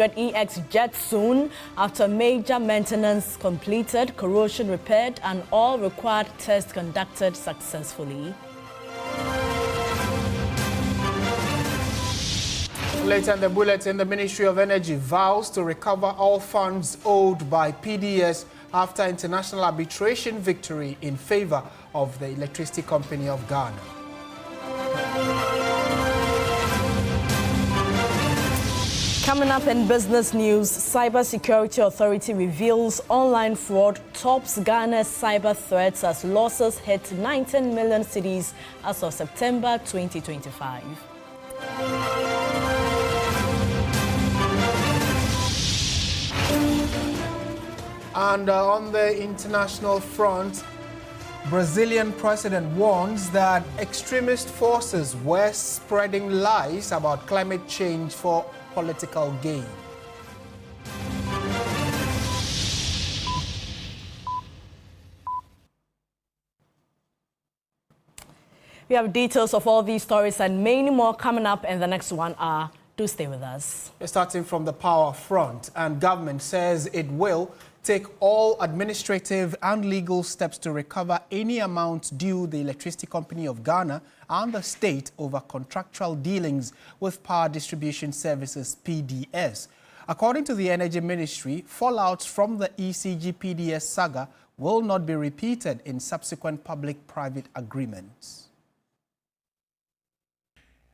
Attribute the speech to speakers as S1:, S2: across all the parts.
S1: EX jet soon after major maintenance completed, corrosion repaired, and all required tests conducted successfully.
S2: Later in the bulletin, the Ministry of Energy vows to recover all funds owed by PDS after international arbitration victory in favor of the Electricity Company of Ghana.
S1: Coming up in business news, Cybersecurity Authority reveals online fraud tops Ghana's cyber threats as losses hit 19 million cedis as of September 2025.
S2: And on the international front, Brazilian president warns that extremist forces were spreading lies about climate change for political gain.
S1: We have details of all these stories and many more coming up in the next 1 hour. Do stay with us.
S2: Starting from the power front, and government says it will take all administrative and legal steps to recover any amount due the Electricity Company of Ghana and the state over contractual dealings with Power Distribution Services (PDS). According to the Energy Ministry, fallouts from the ECG-PDS saga will not be repeated in subsequent public-private agreements.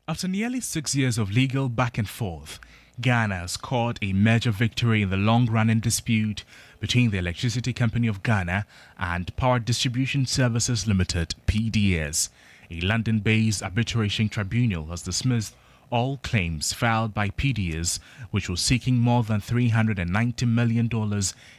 S3: After nearly 6 years of legal back and forth, Ghana scored a major victory in the long-running dispute between the Electricity Company of Ghana and Power Distribution Services Limited (PDS). A London-based arbitration tribunal has dismissed all claims filed by PDS, which was seeking more than $390 million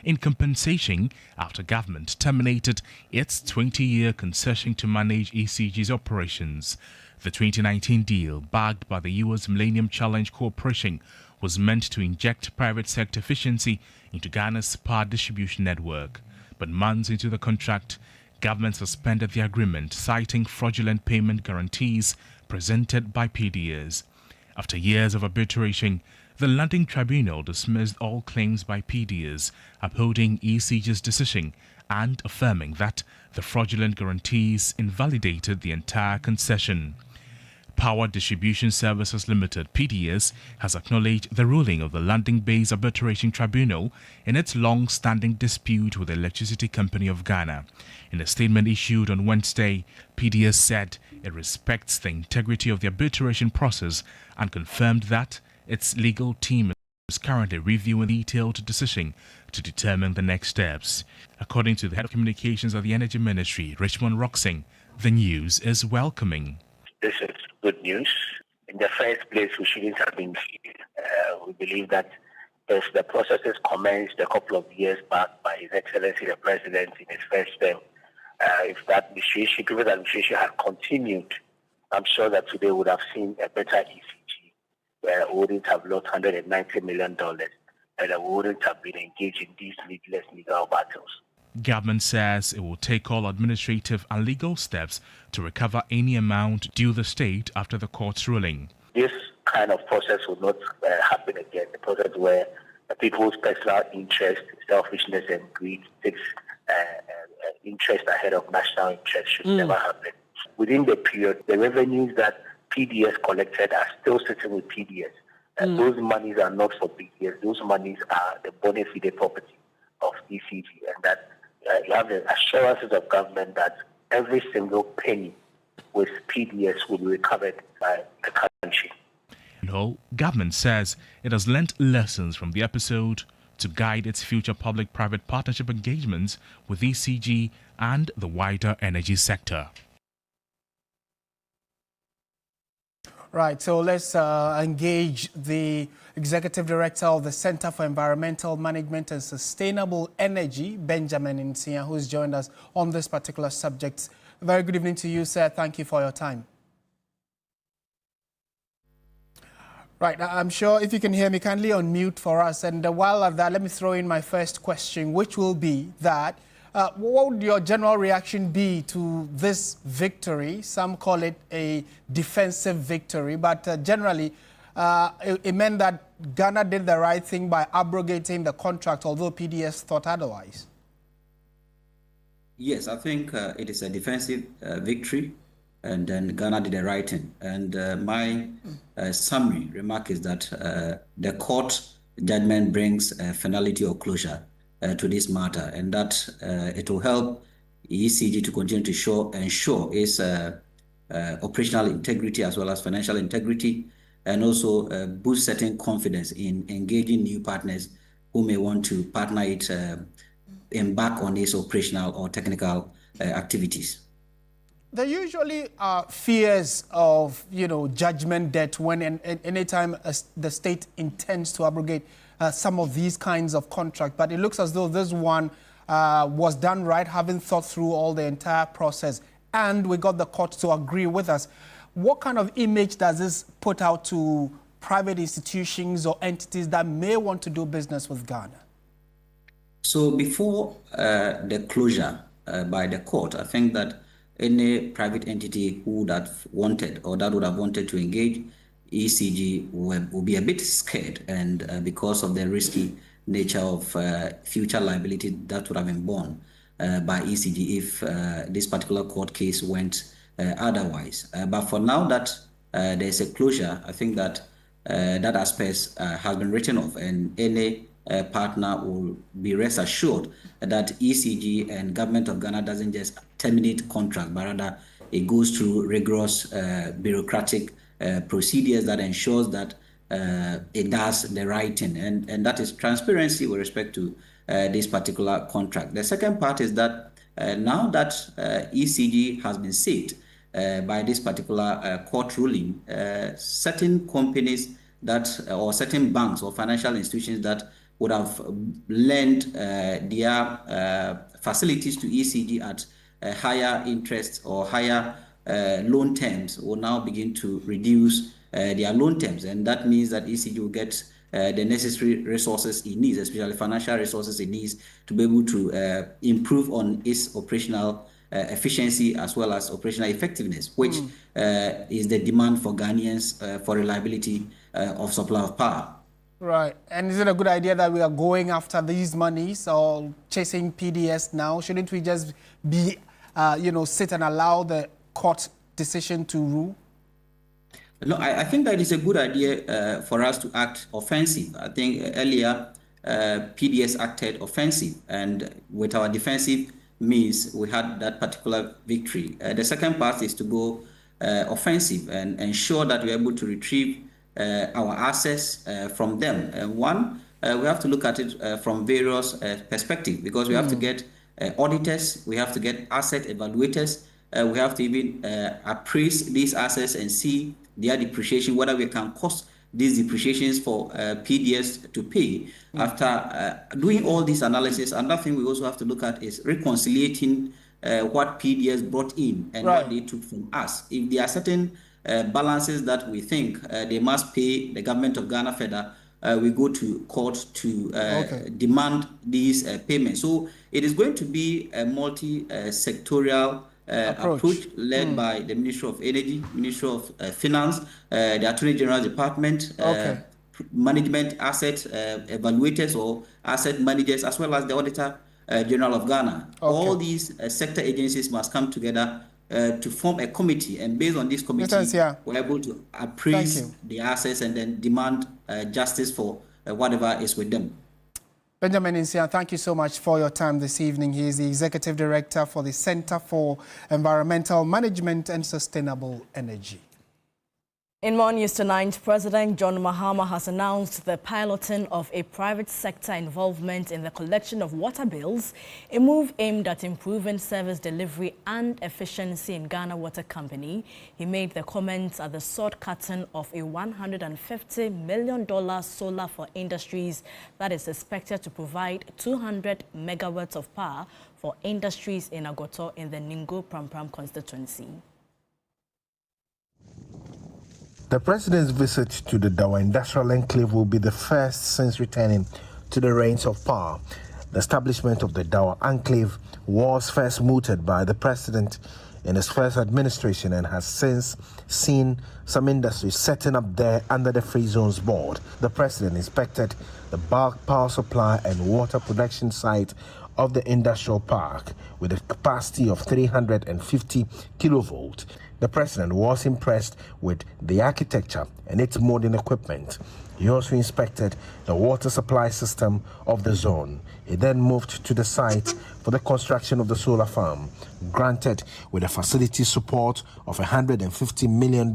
S3: in compensation after government terminated its 20-year concession to manage ECG's operations. The 2019 deal, backed by the U.S. Millennium Challenge Corporation, was meant to inject private sector efficiency into Ghana's power distribution network. But months into the contract, government suspended the agreement, citing fraudulent payment guarantees presented by PDS. After years of arbitration, the London Tribunal dismissed all claims by PDS, upholding ECG's decision and affirming that the fraudulent guarantees invalidated the entire concession. Power Distribution Services Limited (PDS) has acknowledged the ruling of the London-based arbitration tribunal in its long-standing dispute with the Electricity Company of Ghana. In a statement issued on Wednesday, PDS said it respects the integrity of the arbitration process and confirmed that its legal team is currently reviewing the detailed decision to determine the next steps. According to the head of communications of the Energy Ministry, Richmond Roxing, the news is welcoming.
S4: This is good news. In the first place, we shouldn't have been here. We believe that if the processes commenced a couple of years back by His Excellency the President in his first term, if that administration, previous administration had continued, I'm sure that today we would have seen a better ECG, where we wouldn't have lost $190 million and we wouldn't have been engaged in these needless legal battles.
S3: Government says it will take all administrative and legal steps to recover any amount due the state after the court's ruling.
S4: This kind of process will not happen again. The process where people's personal interest, selfishness, and greed takes interest ahead of national interest should never happen. Within the period, the revenues that PDS collected are still sitting with PDS. Those monies are not for PDS. Those monies are the bona fide property of ECG, and that you have the assurances of government that every single penny with PDS will be recovered by the country.
S3: No, government says it has learnt lessons from the episode to guide its future public-private partnership engagements with ECG and the wider energy sector.
S2: Right, so let's engage the Executive Director of the Center for Environmental Management and Sustainable Energy, Benjamin Nsia, who's joined us on this particular subject. Very good evening to you, sir. Thank you for your time. Right, I'm sure if you can hear me, kindly unmute for us. And while at that, let me throw in my first question, which will be that what would your general reaction be to this victory? Some call it a defensive victory, but generally, it meant that Ghana did the right thing by abrogating the contract, although PDS thought otherwise?
S5: Yes, I think it is a defensive victory, and then Ghana did the right thing. And my summary remark is that the court judgment brings finality or closure to this matter, and that it will help ECG to continue to ensure its operational integrity as well as financial integrity, and also boost certain confidence in engaging new partners who may want to partner it, embark on its operational or technical activities.
S2: There usually are fears of, judgment debt when anytime the state intends to abrogate some of these kinds of contracts. But it looks as though this one was done right, having thought through all the entire process, and we got the court to agree with us. What kind of image does this put out to private institutions or entities that may want to do business with Ghana? So
S5: before the closure by the court, I think that any private entity who would have wanted to engage ECG will be a bit scared, and because of the risky nature of future liability that would have been borne by ECG if this particular court case went otherwise. But for now that there's a closure, I think that that aspect has been written off, and any partner will be rest assured that ECG and Government of Ghana doesn't just terminate contract, but rather it goes through rigorous bureaucratic procedures that ensures that it does the right thing, and that is transparency with respect to this particular contract. The second part is that now that ECG has been saved by this particular court ruling, certain companies or certain banks or financial institutions that would have lent their facilities to ECG at higher interest or higher loan terms will now begin to reduce their loan terms, and that means that ECG will get the necessary resources it needs, especially financial resources it needs, to be able to improve on its operational efficiency as well as operational effectiveness, which is the demand for Ghanaians for reliability of supply of power.
S2: Right. And is it a good idea that we are going after these monies or chasing PDS now? Shouldn't we just be, sit and allow the court decision to rule?
S5: No, I think that is a good idea for us to act offensive. I think earlier PDS acted offensive, and with our defensive means we had that particular victory. The second part is to go offensive and ensure that we're able to retrieve our assets from them. And one, we have to look at it from various perspectives, because we have to get auditors, we have to get asset evaluators, we have to even appraise these assets and see their depreciation, whether we can cost these depreciations for PDS to pay. After doing all this analysis, another thing we also have to look at is reconciliating what PDS brought in and what they took from us. If there are certain balances that we think they must pay the Government of Ghana further, we go to court to demand these payments. So it is going to be a multi-sectorial approach led by the Ministry of Energy, Ministry of Finance, the Attorney General's Department, management asset evaluators or asset managers, as well as the Auditor General of Ghana. All these sector agencies must come together to form a committee, and based on this committee, we're able to appraise the assets and then demand justice for whatever is with them.
S2: Benjamin Insia, thank you so much for your time this evening. He is the Executive Director for the Center for Environmental Management and Sustainable Energy.
S1: In more news tonight, President John Mahama has announced the piloting of a private sector involvement in the collection of water bills, a move aimed at improving service delivery and efficiency in Ghana Water Company. He made the comments at the sword cutting of a $150 million solar for industries that is expected to provide 200 megawatts of power for industries in Agoto in the Ningo Prampram constituency.
S6: The president's visit to the Dawa Industrial Enclave will be the first since returning to the reins of power. The establishment of the Dawa Enclave was first mooted by the president in his first administration and has since seen some industries setting up there under the Free Zones Board. The president inspected the bulk power supply and water production site of the industrial park with a capacity of 350 kilovolt. The president was impressed with the architecture and its modern equipment. He also inspected the water supply system of the zone. He then moved to the site for the construction of the solar farm, granted with a facility support of $150 million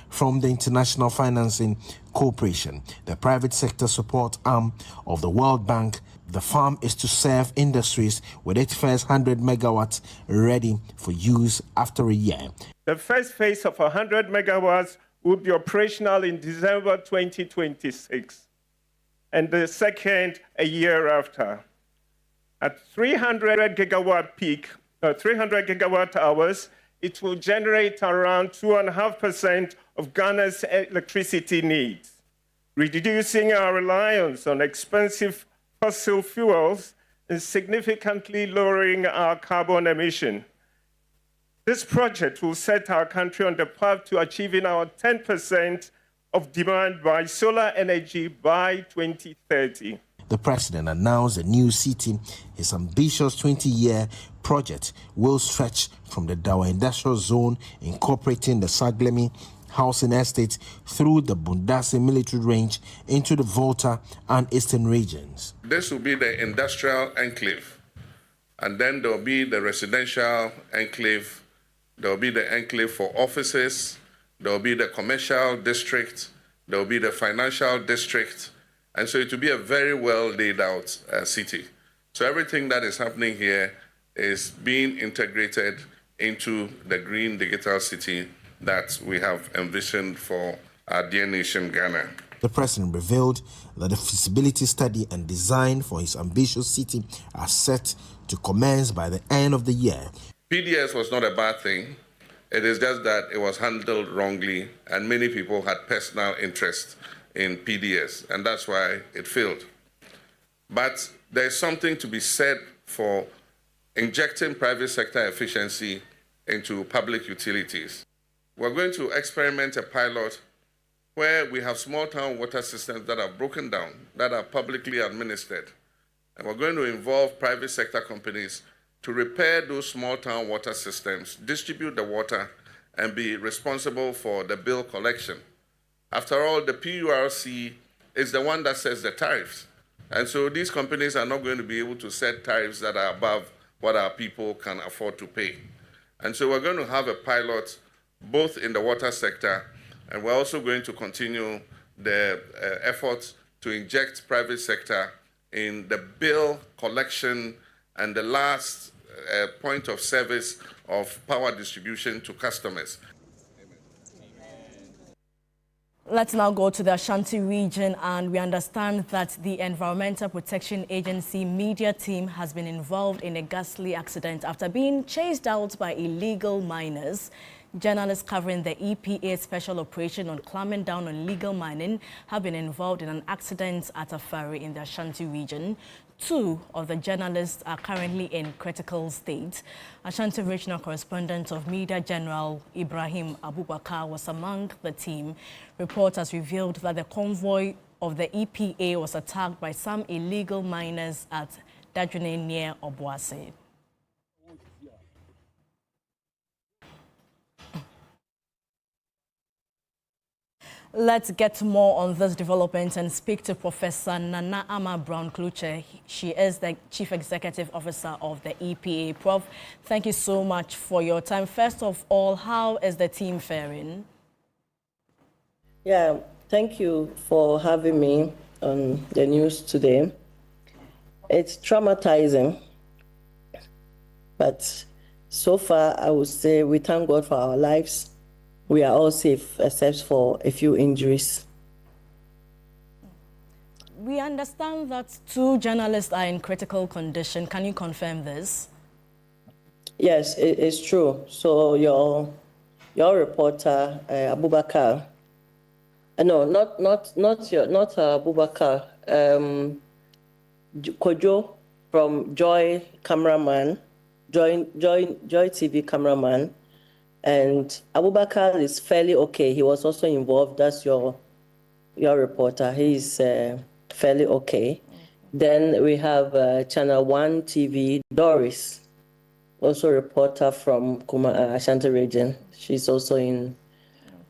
S6: from the International Financing Corporation, the private sector support arm of the World Bank. The farm is to serve industries with its first 100 megawatts ready for use after a year.
S7: The first phase of 100 megawatts will be operational in December 2026, and the second a year after. At 300 gigawatt hours, it will generate around 2.5% of Ghana's electricity needs, reducing our reliance on expensive fossil fuels and significantly lowering our carbon emission. This project will set our country on the path to achieving our 10% of demand by solar energy by 2030.
S6: The president announced a new city. His ambitious 20-year project will stretch from the Dawa Industrial Zone, incorporating the Saglemi housing estate through the Bundasi military range into the Volta and Eastern regions.
S8: This will be the industrial enclave, and then there will be the residential enclave, there will be the enclave for offices, there will be the commercial district, there will be the financial district, and so it will be a very well laid out city. So everything that is happening here is being integrated into the green digital city that we have envisioned for our dear nation, Ghana.
S6: The president revealed that the feasibility study and design for his ambitious city are set to commence by the end of the year.
S8: PDS was not a bad thing. It is just that it was handled wrongly, and many people had personal interest in PDS, and that's why it failed. But there's something to be said for injecting private sector efficiency into public utilities. We're going to experiment a pilot where we have small town water systems that are broken down, that are publicly administered. And we're going to involve private sector companies to repair those small town water systems, distribute the water, and be responsible for the bill collection. After all, the PURC is the one that sets the tariffs. And so these companies are not going to be able to set tariffs that are above what our people can afford to pay. And so we're going to have a pilot both in the water sector, and we're also going to continue the efforts to inject private sector in the bill collection and the last point of service of power distribution to customers.
S1: Let's now go to the Ashanti region, and we understand that the Environmental Protection Agency media team has been involved in a ghastly accident after being chased out by illegal miners. Journalists covering the EPA special operation on clamping down on illegal mining have been involved in an accident at a ferry in the Ashanti region. 2 of the journalists are currently in critical state. Ashanti regional correspondent of Media General Ibrahim Abubakar was among the team. Reporters revealed that the convoy of the EPA was attacked by some illegal miners at Dajune near Obuasi. Let's get more on this development and speak to Professor Nana Ama Brown-Kluche. She is the Chief Executive Officer of the EPA. Prof, thank you so much for your time. First of all, how is the team faring?
S9: Yeah, thank you for having me on the news today. It's traumatizing, but so far I would say we thank God for our lives. We are all safe, except for a few injuries.
S1: We understand that 2 journalists are in critical condition. Can you confirm this?
S9: Yes, it's true. So your reporter, Abubakar, no, not Abubakar, Kojo from Joy TV cameraman, And Abubakar is fairly okay. He was also involved. That's your reporter. He's fairly okay. Then we have Channel 1 TV, Doris, also a reporter from Ashanti region. She's also in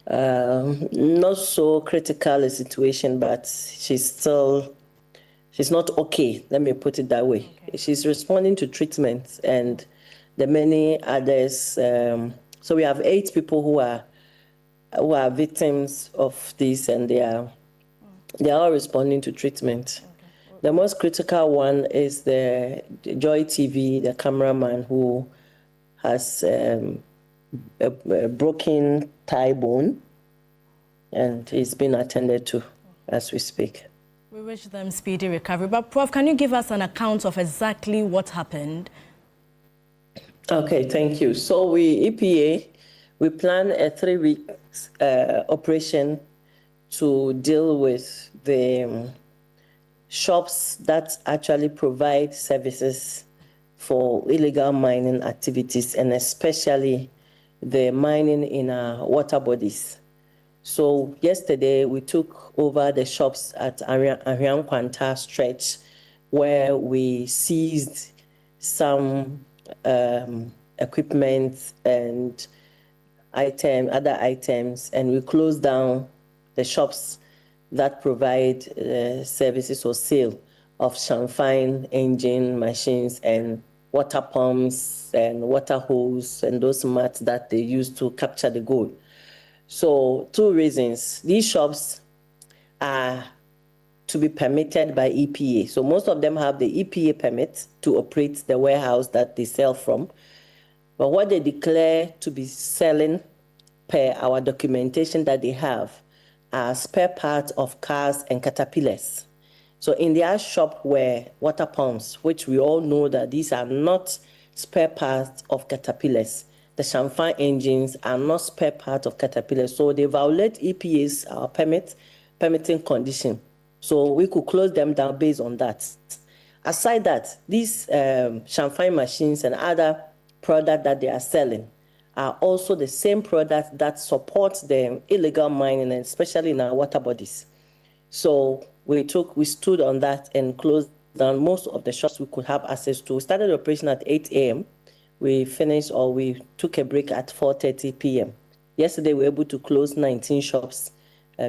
S9: not so critical a situation, but she's not okay. Let me put it that way. Okay. She's responding to treatment and the many others. So we have 8 people who are victims of this, and they are all responding to treatment. Okay. The most critical one is the Joy TV, the cameraman who has a broken thigh bone, and he's been attended to as we speak.
S1: We wish them speedy recovery. But Prof, can you give us an account of exactly what happened?
S9: Okay, thank you. So EPA, we plan a 3-week operation to deal with the shops that actually provide services for illegal mining activities, and especially the mining in our water bodies. So yesterday we took over the shops at Arian Kwanta stretch, where we seized some equipment and other items, and we closed down the shops that provide services or sale of champagne engine machines and water pumps and water hose and those mats that they use to capture the gold. So 2 reasons. These shops are to be permitted by EPA. So most of them have the EPA permit to operate the warehouse that they sell from. But what they declare to be selling per our documentation that they have are spare parts of cars and caterpillars. So in their shop were water pumps, which we all know that these are not spare parts of caterpillars. The champagne engines are not spare parts of caterpillars. So they violate EPA's permitting condition. So we could close them down based on that. Aside that, these champagne machines and other products that they are selling are also the same products that support the illegal mining, and especially in our water bodies. So we stood on that and closed down most of the shops we could have access to. We started the operation at 8 a.m. We took a break at 4:30 p.m. Yesterday, we were able to close 19 shops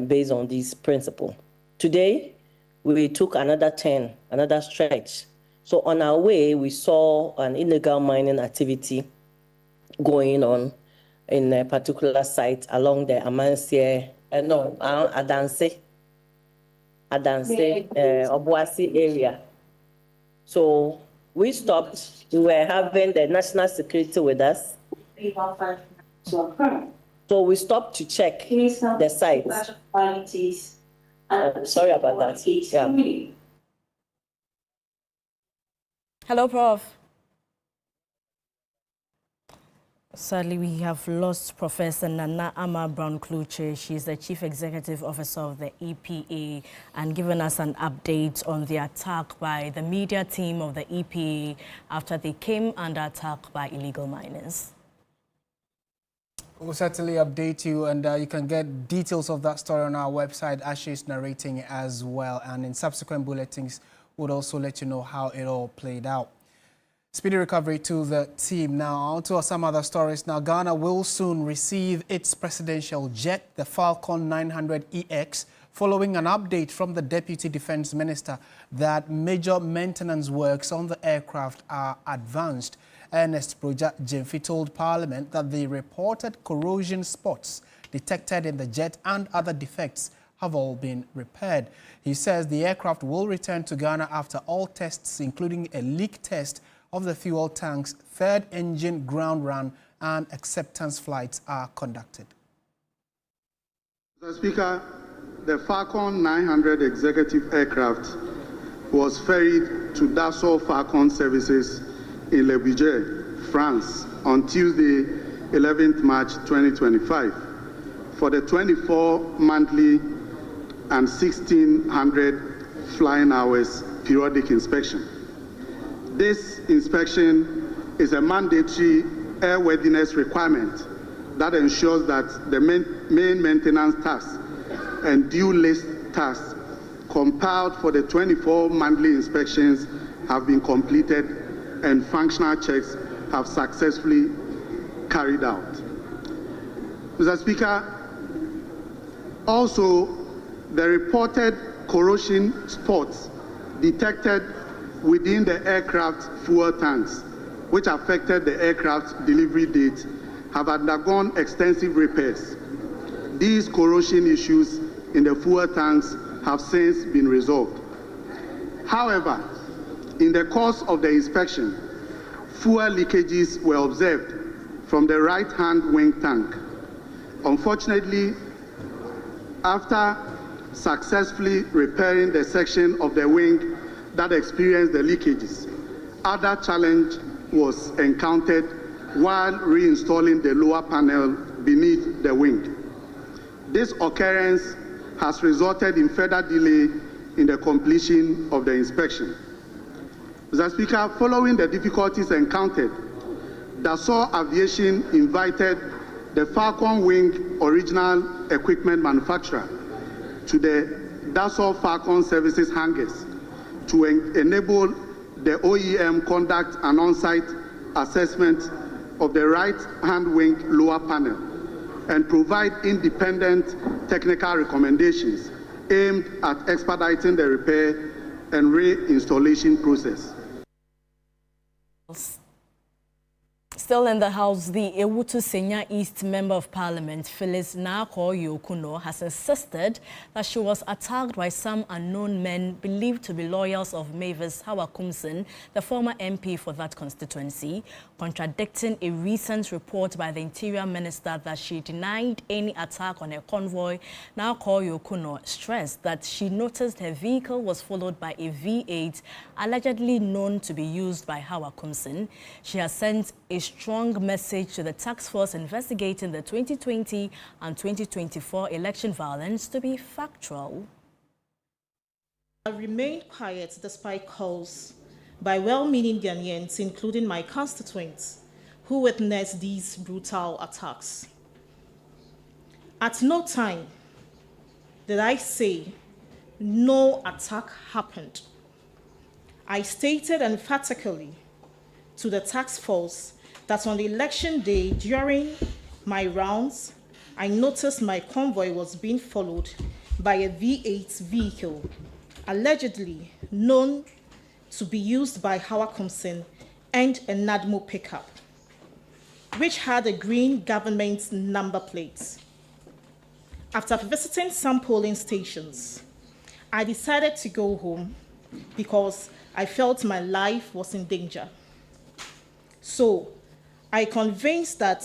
S9: based on this principle. Today, we took another stretch. So on our way, we saw an illegal mining activity going on in a particular site along the Adanse, Obuasi area. So we stopped. We were having the national security with us. So we stopped to check the site. Sorry about that. Yeah.
S1: Hello, Prof. Sadly, we have lost Professor Nana Ama Brown-Kluche. She's the Chief Executive Officer of the EPA, and given us an update on the attack by the media team of the EPA after they came under attack by illegal miners.
S2: We'll certainly update you, and you can get details of that story on our website as she's narrating as well. And in subsequent bulletins, we'll also let you know how it all played out. Speedy recovery to the team. Now, on to some other stories. Now, Ghana will soon receive its presidential jet, the Falcon 900EX, following an update from the Deputy Defense Minister that major maintenance works on the aircraft are advanced. Ernest Jemfi told Parliament that the reported corrosion spots detected in the jet and other defects have all been repaired. He says the aircraft will return to Ghana after all tests, including a leak test of the fuel tank's third engine ground run and acceptance flights are conducted.
S10: Mr. Speaker, the Falcon 900 executive aircraft was ferried to Dassault Falcon services in Le Bourget, France on Tuesday, 11th March 2025 for the 24 monthly and 1,600 flying hours periodic inspection. This inspection is a mandatory airworthiness requirement that ensures that the main maintenance tasks and due list tasks compiled for the 24 monthly inspections have been completed and functional checks have successfully carried out. Mr. Speaker, also the reported corrosion spots detected within the aircraft fuel tanks, which affected the aircraft delivery date, have undergone extensive repairs. These corrosion issues in the fuel tanks have since been resolved. However, in the course of the inspection, fuel leakages were observed from the right-hand wing tank. Unfortunately, after successfully repairing the section of the wing that experienced the leakages, other challenge was encountered while reinstalling the lower panel beneath the wing. This occurrence has resulted in further delay in the completion of the inspection. Mr. Speaker, following the difficulties encountered, Dassault Aviation invited the Falcon Wing original equipment manufacturer to the Dassault Falcon Services hangars to enable the OEM conduct an on-site assessment of the right-hand wing lower panel and provide independent technical recommendations aimed at expediting the repair and reinstallation process.
S1: Still in the House, the Ewutu Senya East Member of Parliament, Phyllis Nako-Yokuno, has insisted that she was attacked by some unknown men believed to be loyals of Mavis Hawakumson, the former MP for that constituency, contradicting a recent report by the Interior Minister that she denied any attack on her convoy. Nako-Yokuno stressed that she noticed her vehicle was followed by a V8 allegedly known to be used by Hawakumson. She has sent a strong message to the task force investigating the 2020 and 2024 election violence to be factual.
S11: I remained quiet despite calls by well-meaning Ghanaians, including my constituents, who witnessed these brutal attacks. At no time did I say no attack happened. I stated emphatically to the task force that on the election day, during my rounds, I noticed my convoy was being followed by a V8 vehicle, allegedly known to be used by Hawakumson, and a Nadmo pickup, which had a green government number plate. After visiting some polling stations, I decided to go home because I felt my life was in danger. So I am convinced that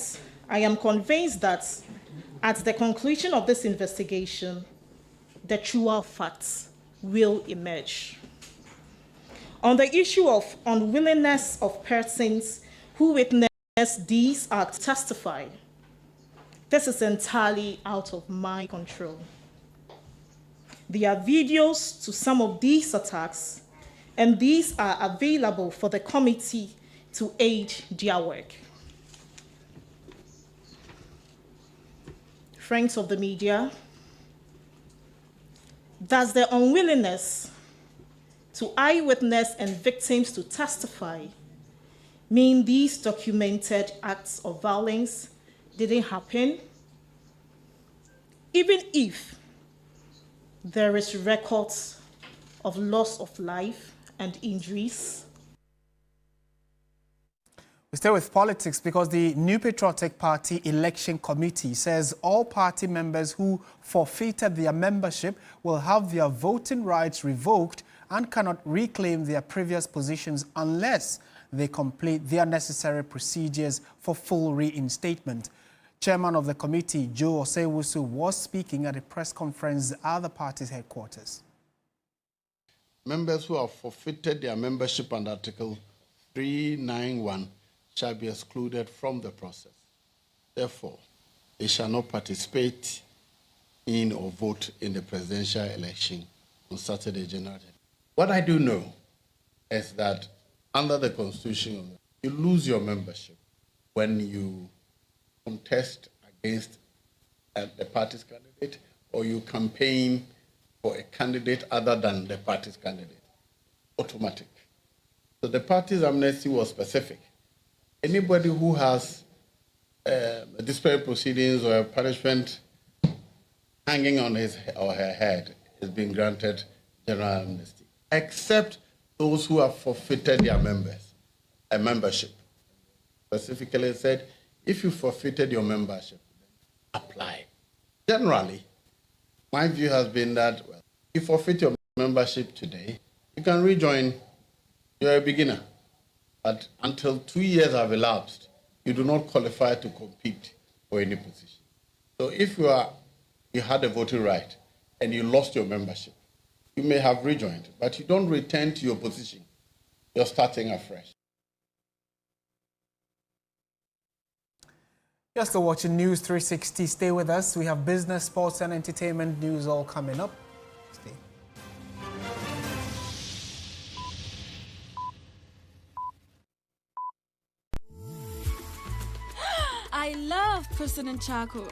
S11: at the conclusion of this investigation, the truer facts will emerge. On the issue of unwillingness of persons who witnessed these acts to testify, this is entirely out of my control. There are videos to some of these attacks, and these are available for the committee to aid their work. Friends of the media, does the unwillingness to eyewitness and victims to testify mean these documented acts of violence didn't happen? Even if there is records of loss of life and injuries.
S2: We stay with politics because the New Patriotic Party Election Committee says all party members who forfeited their membership will have their voting rights revoked and cannot reclaim their previous positions unless they complete their necessary procedures for full reinstatement. Chairman of the committee, Joe Osewusu, was speaking at a press conference at the party's headquarters.
S12: Members who have forfeited their membership under Article 391 shall be excluded from the process. Therefore, they shall not participate in or vote in the presidential election on Saturday, January. What I do know is that under the Constitution, you lose your membership when you contest against the party's candidate, or you campaign for a candidate other than the party's candidate. Automatic. So the party's amnesty was specific. Anybody who has disciplinary proceedings or a punishment hanging on his or her head is being granted general amnesty, except those who have forfeited their membership. Specifically said, if you forfeited your membership, apply. Generally, my view has been that, well, if you forfeit your membership today, you can rejoin. You're a beginner. But until 2 years have elapsed, you do not qualify to compete for any position. So if you had a voting right and you lost your membership, you may have rejoined, but you don't return to your position. You're starting afresh.
S2: You're still watching News 360. Stay with us. We have business, sports, and entertainment news all coming up. Stay.
S13: I love President Charcoal.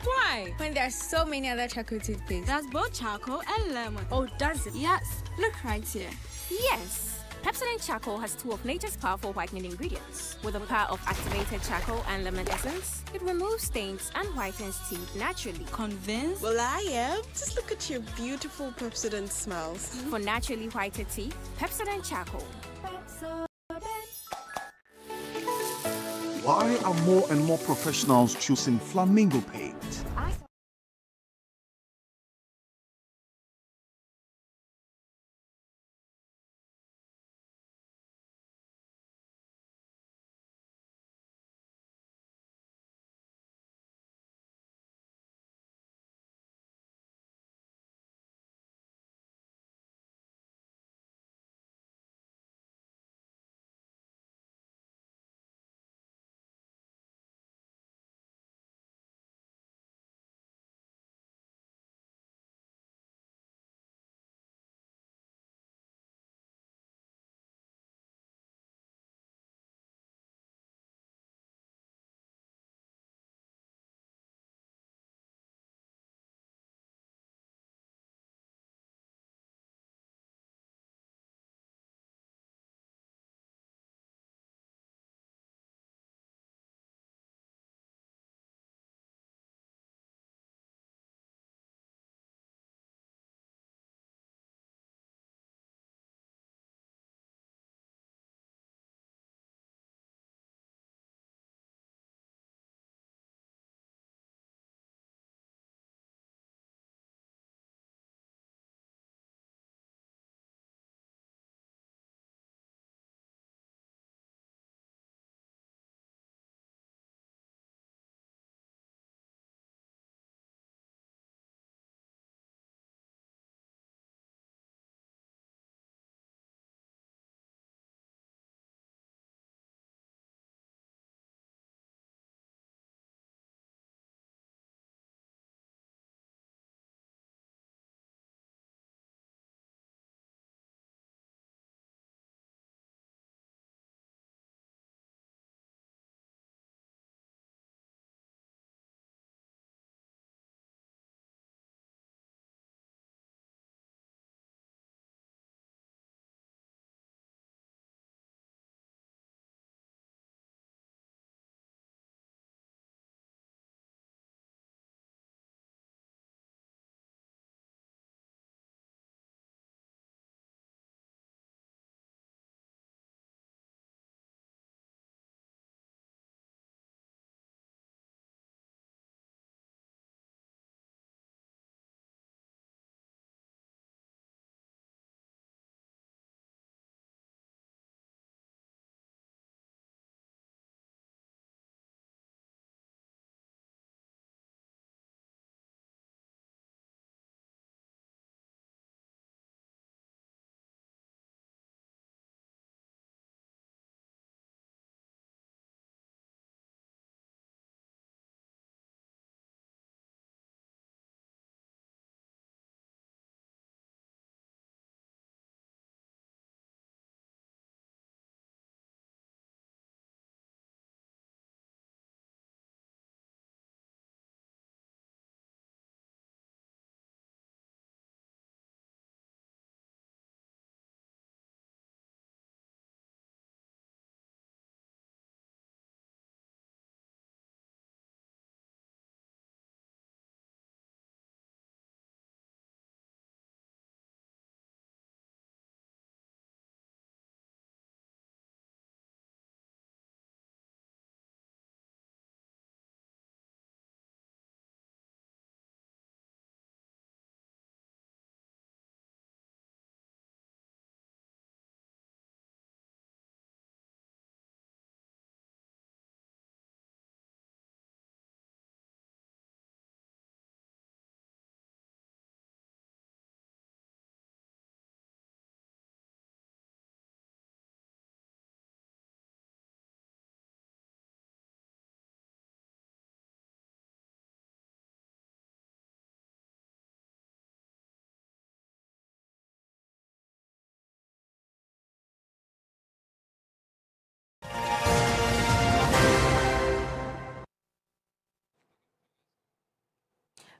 S13: Why?
S14: When there are so many other charcoal toothpaste.
S13: That's both charcoal and lemon.
S14: Oh, does it?
S13: Yes, look right here.
S14: Yes. Pepsodent Charcoal has two of nature's powerful whitening ingredients. With the power of activated charcoal and lemon essence, it removes stains and whitens teeth naturally.
S13: Convinced?
S15: Well, I am. Just look at your beautiful Pepsodent smiles.
S14: For naturally whiter teeth, Pepsodent Charcoal.
S16: Why are more and more professionals choosing Flamingo paint?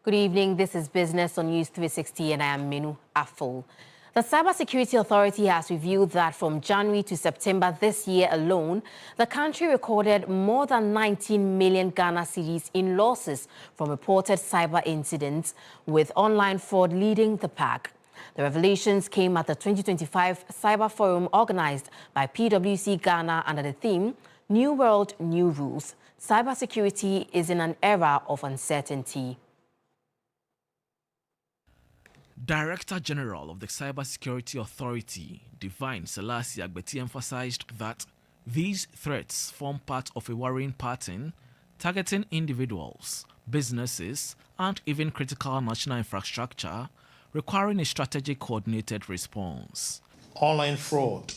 S17: Good evening. This is Business on News360 and I am Minu Afol. The Cybersecurity Authority has revealed that from January to September this year alone, the country recorded more than 19 million Ghana cedis in losses from reported cyber incidents, with online fraud leading the pack. The revelations came at the 2025 Cyber Forum organized by PwC Ghana under the theme, New World, New Rules. Cybersecurity is in an era of uncertainty.
S3: Director General of the Cybersecurity Authority, Divine Selassie Agbeti, emphasized that these threats form part of a worrying pattern targeting individuals, businesses, and even critical national infrastructure, requiring a strategic coordinated response.
S18: Online fraud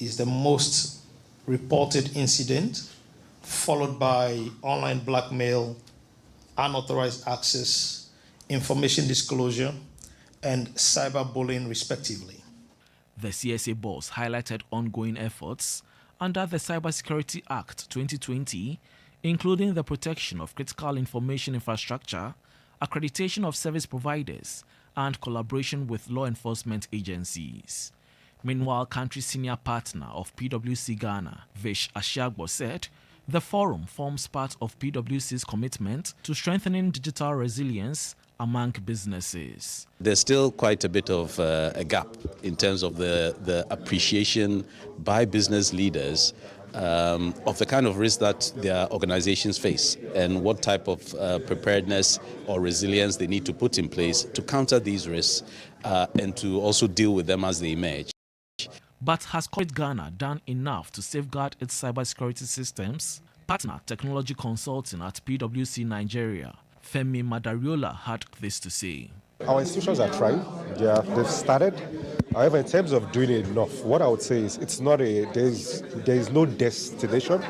S18: is the most reported incident, followed by online blackmail, unauthorized access, information disclosure, and cyberbullying, respectively.
S3: The CSA boss highlighted ongoing efforts under the Cybersecurity Act 2020, including the protection of critical information infrastructure, accreditation of service providers, and collaboration with law enforcement agencies. Meanwhile, country senior partner of PwC Ghana, Vish Ashiagbo, said the forum forms part of PwC's commitment to strengthening digital resilience among businesses.
S19: There's still quite a bit of a gap in terms of the appreciation by business leaders of the kind of risk that their organizations face and what type of preparedness or resilience they need to put in place to counter these risks and to also deal with them as they emerge.
S3: But has corporate Ghana done enough to safeguard its cybersecurity systems? Partner Technology Consulting at PwC Nigeria, Femi Madariola, had this to say.
S20: Our institutions are trying. They've started. However, in terms of doing it enough, what I would say is it's not there is no destination.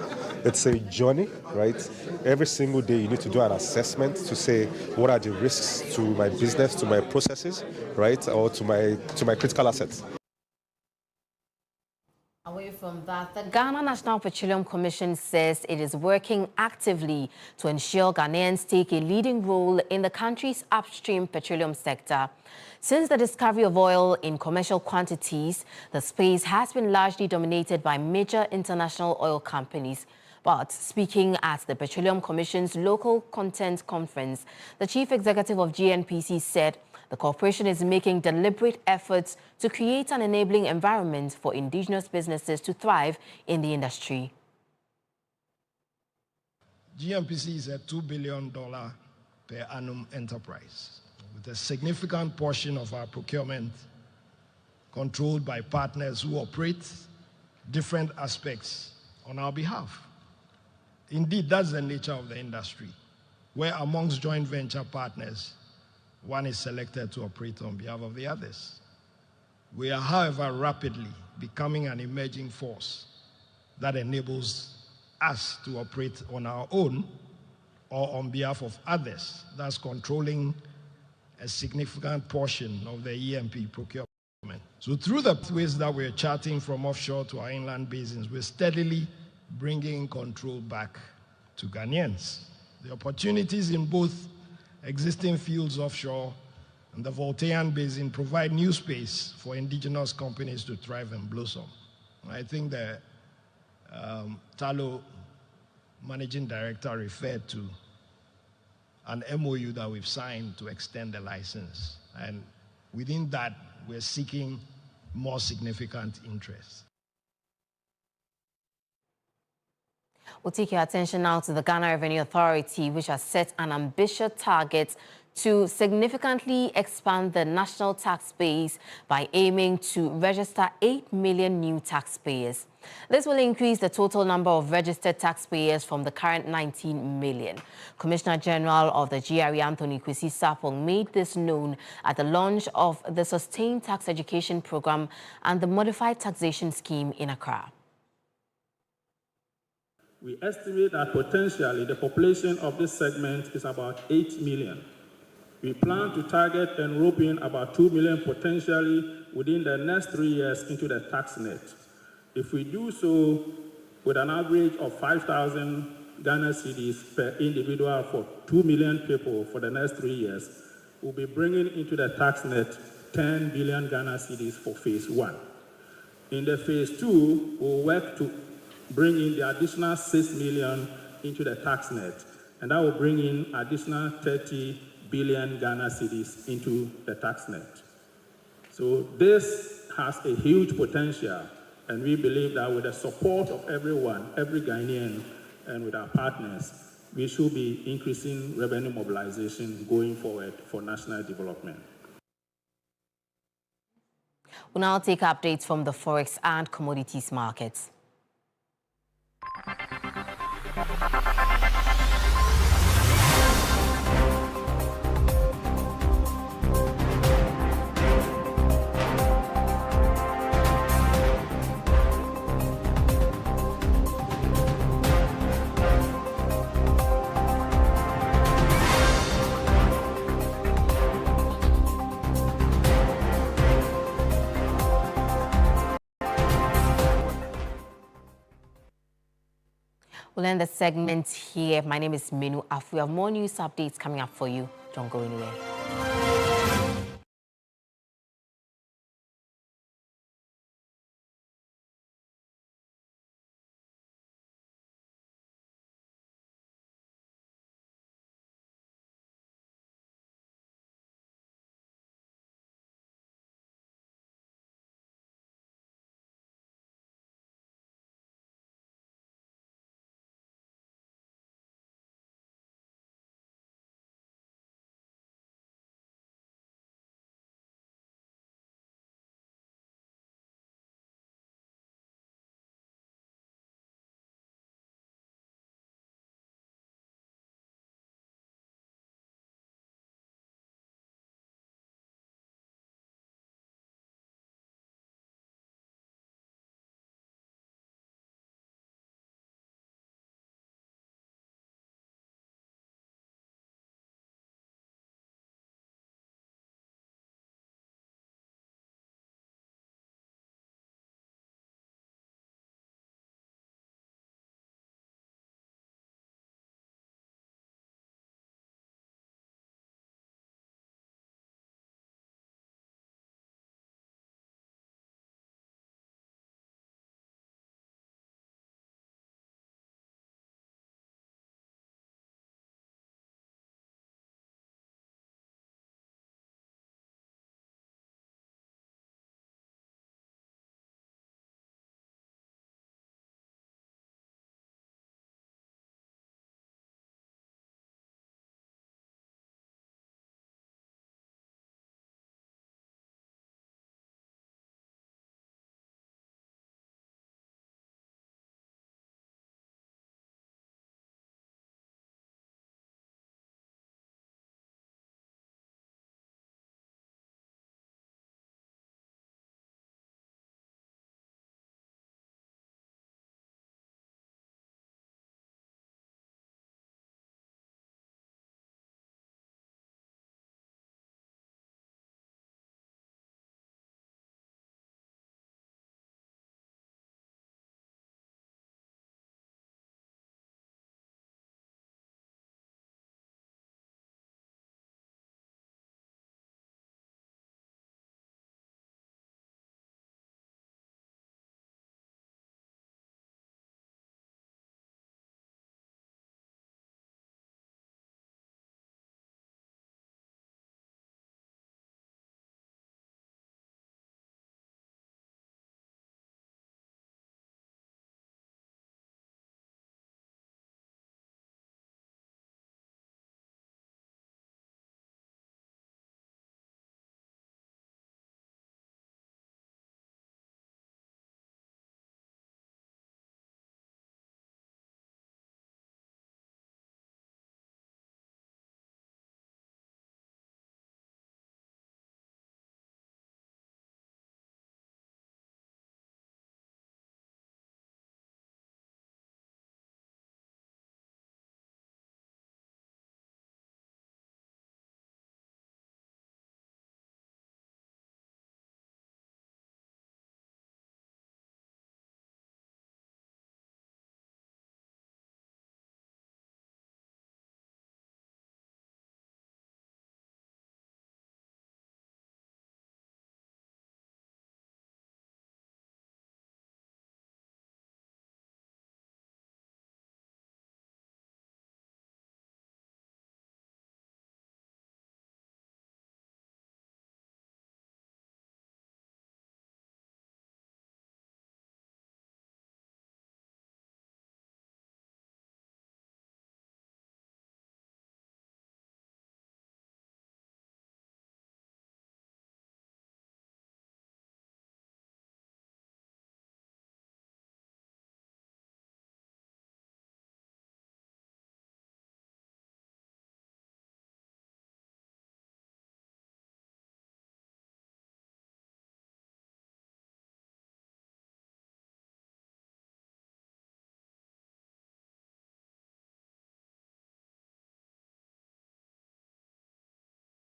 S20: It's a journey, right? Every single day you need to do an assessment to say what are the risks to my business, to my processes, right, or to my critical assets.
S17: Away from that, the Ghana National Petroleum Commission says it is working actively to ensure Ghanaians take a leading role in the country's upstream petroleum sector. Since the discovery of oil in commercial quantities, the space has been largely dominated by major international oil companies. But speaking at the Petroleum Commission's local content conference, the chief executive of GNPC said the corporation is making deliberate efforts to create an enabling environment for indigenous businesses to thrive in the industry.
S21: GNPC is a $2 billion per annum enterprise, with a significant portion of our procurement controlled by partners who operate different aspects on our behalf. Indeed, that's the nature of the industry, where amongst joint venture partners, one is selected to operate on behalf of the others. We are, however, rapidly becoming an emerging force that enables us to operate on our own or on behalf of others, thus controlling a significant portion of the EMP procurement. So through the ways that we're charting from offshore to our inland basins, we're steadily bringing control back to Ghanaians. The opportunities in both existing fields offshore and the Voltairean Basin provide new space for indigenous companies to thrive and blossom. I think the Talo managing director referred to an MOU that we've signed to extend the license. And within that, we're seeking more significant interest.
S17: We'll take your attention now to the Ghana Revenue Authority, which has set an ambitious target to significantly expand the national tax base by aiming to register 8 million new taxpayers. This will increase the total number of registered taxpayers from the current 19 million. Commissioner General of the GRE, Anthony Kwesi Sarpong, made this known at the launch of the Sustained Tax Education Program and the Modified Taxation Scheme in Accra.
S22: We estimate that potentially the population of this segment is about 8 million. We plan to target enrolling about 2 million potentially within the next 3 years into the tax net. If we do so with an average of 5,000 Ghana cedis per individual for 2 million people for the next 3 years, will be bringing into the tax net 10 billion Ghana cedis for phase 1. In the phase 2, we'll work to bring in the additional 6 million into the tax net, and that will bring in additional 30 billion Ghana cedis into the tax net. So this has a huge potential, and we believe that with the support of everyone, every Ghanaian, and with our partners, we should be increasing revenue mobilization going forward for national development.
S17: We'll now take updates from the forex and commodities markets. We'll end the segment here. My name is Menu Af. We have more news updates coming up for you. Don't go anywhere.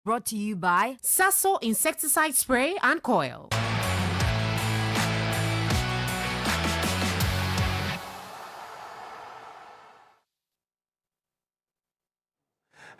S4: Brought to you by Sasso Insecticide Spray and Coil.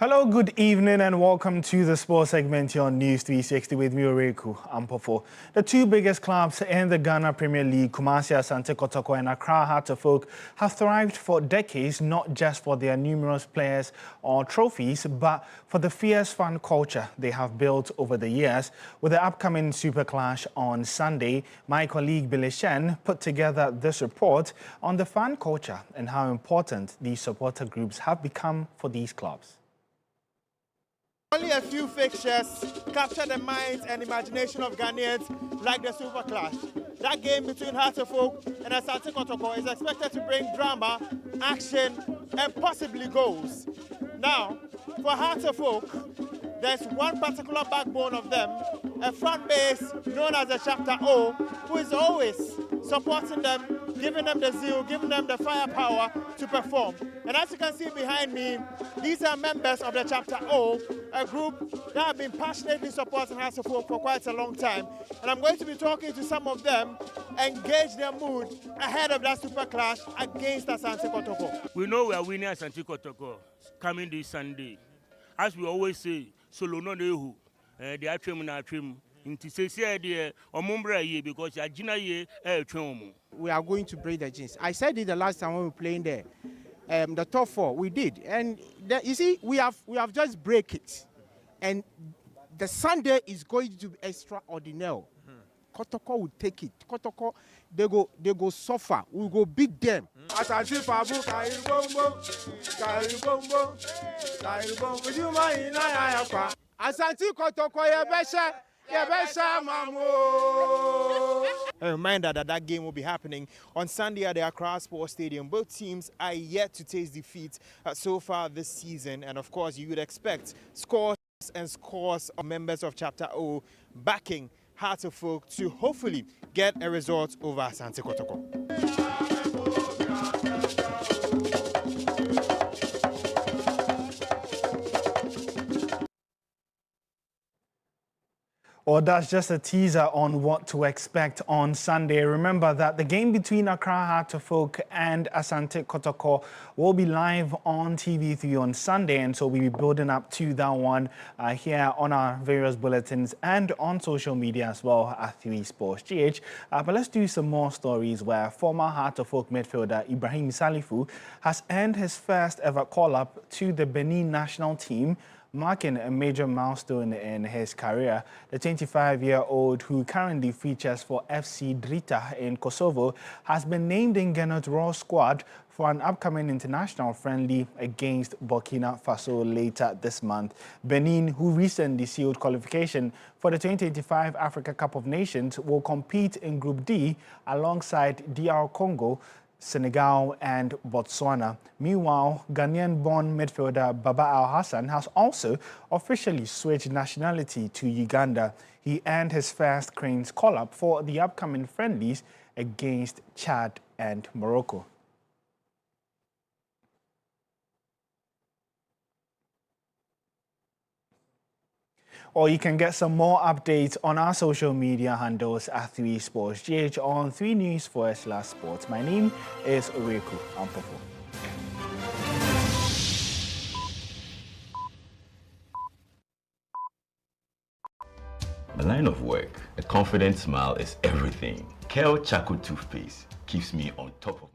S5: Hello, good evening, and welcome to the sports segment here on News 360 with me, Oreku Ampofo. The two biggest clubs in the Ghana Premier League, Kumasi Asante Kotoko and Accra Heart of Oak, have thrived for decades, not just for their numerous players or trophies, but for the fierce fan culture they have built over the years. With the upcoming Super Clash on Sunday, my colleague Billy Shen put together this report on the fan culture and how important these supporter groups have become for these clubs.
S23: Only a few fixtures capture the minds and imagination of Ghanaians, like the Super Clash. That game between Heart of Oak and Asante Kotoko is expected to bring drama, action, and possibly goals. Now, for Heart of Oak, there's one particular backbone of them, a fan base known as the Chapter O, who is always supporting them, giving them the zeal, giving them the firepower to perform. And as you can see behind me, these are members of the Chapter O, a group that have been passionately supporting Heart of Oak for quite a long time. And I'm going to be talking to some of them and gauge their mood ahead of that Super Clash against Asante Kotoko.
S24: We know we are winning Asante Kotoko coming this Sunday. As we always say, solo no nehu, the atrim na atrim. Because
S25: we are going to break the jeans. I said it the last time when we were playing there. The top four, we did. And you see, we have just break it. And the Sunday is going to be extraordinary. Kotoko will take it. Kotoko, they go suffer. We go beat them. Asante Kotoko, a reminder that that game will be happening on Sunday at the Accra Sports Stadium. Both teams are yet to taste defeat so far this season. And of course, you would expect scores and scores of members of Chapter O backing Heart of Oak to hopefully get a result over Asante Kotoko.
S5: Well, that's just a teaser on what to expect on Sunday. Remember that the game between Accra Heart of Oak and Asante Kotoko will be live on TV3 on Sunday, and so we'll be building up to that one here on our various bulletins and on social media as well at 3 Sports GH. But let's do some more stories where former Heart of Oak midfielder Ibrahim Salifu has earned his first ever call-up to the Benin national team, marking a major milestone in his career. The 25-year-old, who currently features for FC Drita in Kosovo, has been named in Ghana's Raw squad for an upcoming international friendly against Burkina Faso later this month. Benin, who recently sealed qualification for the 2025 Africa Cup of Nations, will compete in Group D alongside DR Congo, Senegal and Botswana. Meanwhile, Ghanaian-born midfielder Baba Al-Hassan has also officially switched nationality to Uganda. He earned his first Cranes call-up for the upcoming friendlies against Chad and Morocco. Or you can get some more updates on our social media handles at 3 Sports GH on 3 News/Sports. My name is Oreku Ampofo.
S26: My line of work, a confident smile is everything. Kale Charcoal Toothpaste keeps me on top of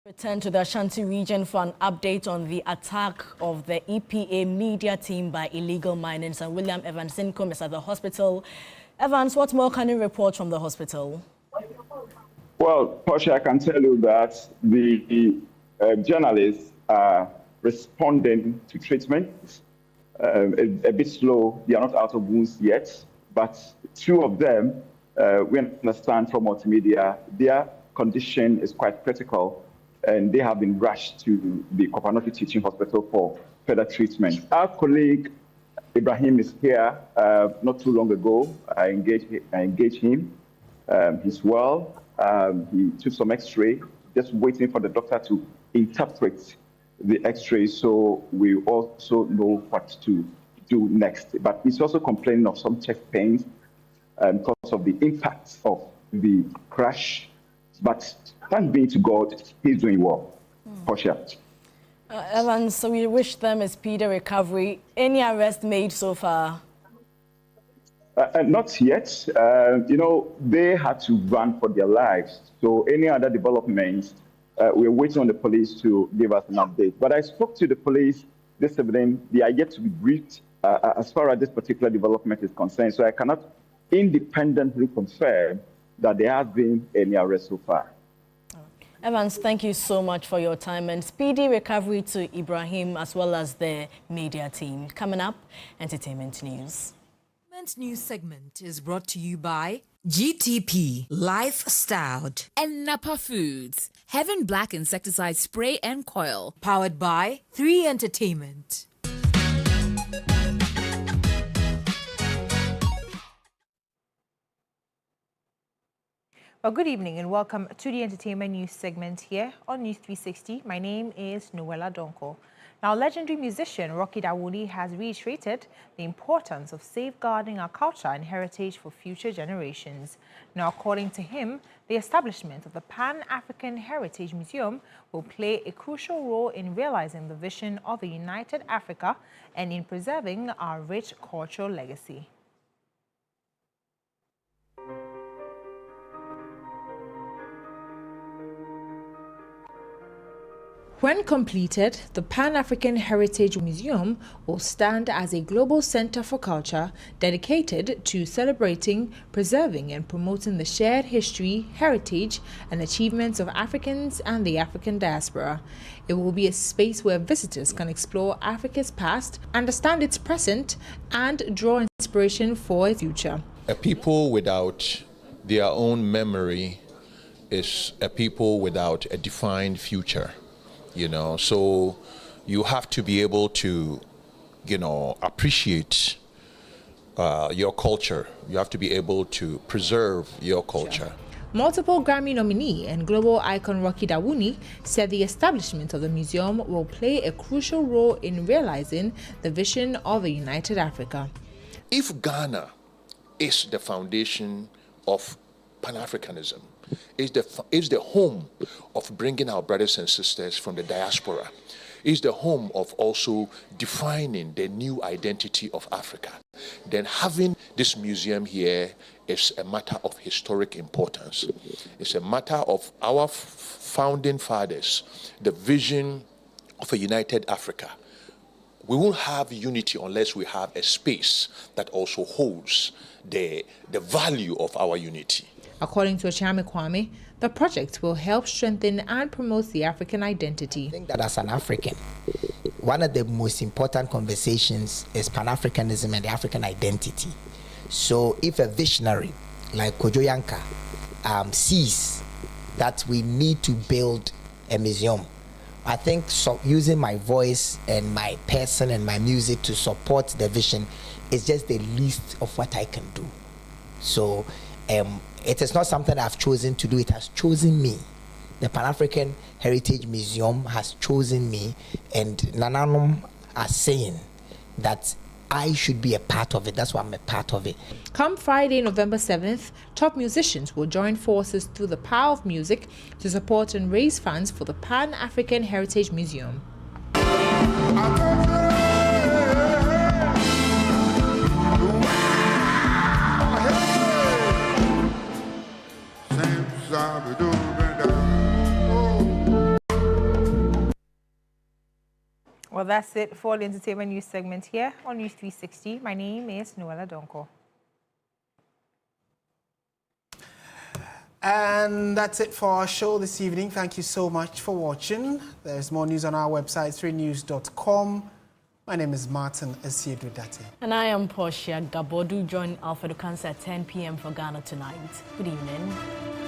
S1: Return to the Ashanti region for an update on the attack of the EPA media team by illegal mining. Sir William Evans-Sinkom is at the hospital. Evans, what more can you report from the hospital?
S6: Well, Portia, I can tell you that the journalists are responding to treatment a bit slow. They are not out of wounds yet, but two of them, we understand from multimedia, their condition is quite critical, and they have been rushed to the Kopanoti Teaching Hospital for further treatment. Our colleague Ibrahim is here. Not too long ago, I engaged him. He's well. He took some X-ray, just waiting for the doctor to interpret the X-ray, so we also know what to do next. But he's also complaining of some chest pains because of the impact of the crash. But thanks be to God, he's doing well, for sure.
S1: Evans, so we wish them a speedy recovery. Any arrest made so far?
S6: Not yet. You know, they had to run for their lives. So any other developments, we're waiting on the police to give us an update. But I spoke to the police this evening. They are yet to be briefed as far as this particular development is concerned. So I cannot independently confirm that there has been any arrest so far.
S1: Evans, thank you so much for your time and speedy recovery to Ibrahim as well as the media team. Coming up, entertainment news.
S7: News segment is brought to you by GTP Lifestyled and Napa Foods, Heaven Black Insecticide Spray and Coil, powered by 3 Entertainment.
S8: Well, good evening and welcome to the entertainment news segment here on News360. My name is Noella Donko. Now, legendary musician Rocky Dawuni has reiterated the importance of safeguarding our culture and heritage for future generations. Now, according to him, the establishment of the Pan-African Heritage Museum will play a crucial role in realizing the vision of a united Africa and in preserving our rich cultural legacy. When completed, the Pan-African Heritage Museum will stand as a global center for culture dedicated to celebrating, preserving, and promoting the shared history, heritage, and achievements of Africans and the African diaspora. It will be a space where visitors can explore Africa's past, understand its present, and draw inspiration for its future.
S9: A people without their own memory is a people without a defined future. You know, so you have to be able to, you know, appreciate your culture. You have to be able to preserve your culture.
S8: Multiple Grammy nominee and global icon Rocky Dawuni said the establishment of the museum will play a crucial role in realizing the vision of a united Africa.
S9: If Ghana is the foundation of Pan-Africanism, is the home of bringing our brothers and sisters from the diaspora, is the home of also defining the new identity of Africa, then having this museum here is a matter of historic importance. It's a matter of our founding fathers, the vision of a united Africa. We won't have unity unless we have a space that also holds the value of our unity.
S8: According to Ochame Kwame, the project will help strengthen and promote the African identity.
S10: I think that as an African, one of the most important conversations is Pan-Africanism and the African identity. So if a visionary like Kojo Yanka sees that we need to build a museum, I think using my voice and my person and my music to support the vision is just the least of what I can do. So it is not something I've chosen to do, it has chosen me. The Pan-African Heritage Museum has chosen me, and Nananum are saying that I should be a part of it. That's why I'm a part of it.
S8: Come Friday, November 7th, top musicians will join forces through the power of music to support and raise funds for the Pan-African Heritage Museum. Well, that's it for the entertainment news segment here on News 360. My name is Noella Donko.
S2: And that's it for our show this evening. Thank you so much for watching. There's more news on our website, 3news.com. My name is Martin Esiedudate.
S1: And I am Portia Gabodu. Join Alfredo Cancer at 10 p.m. for Ghana tonight. Good evening.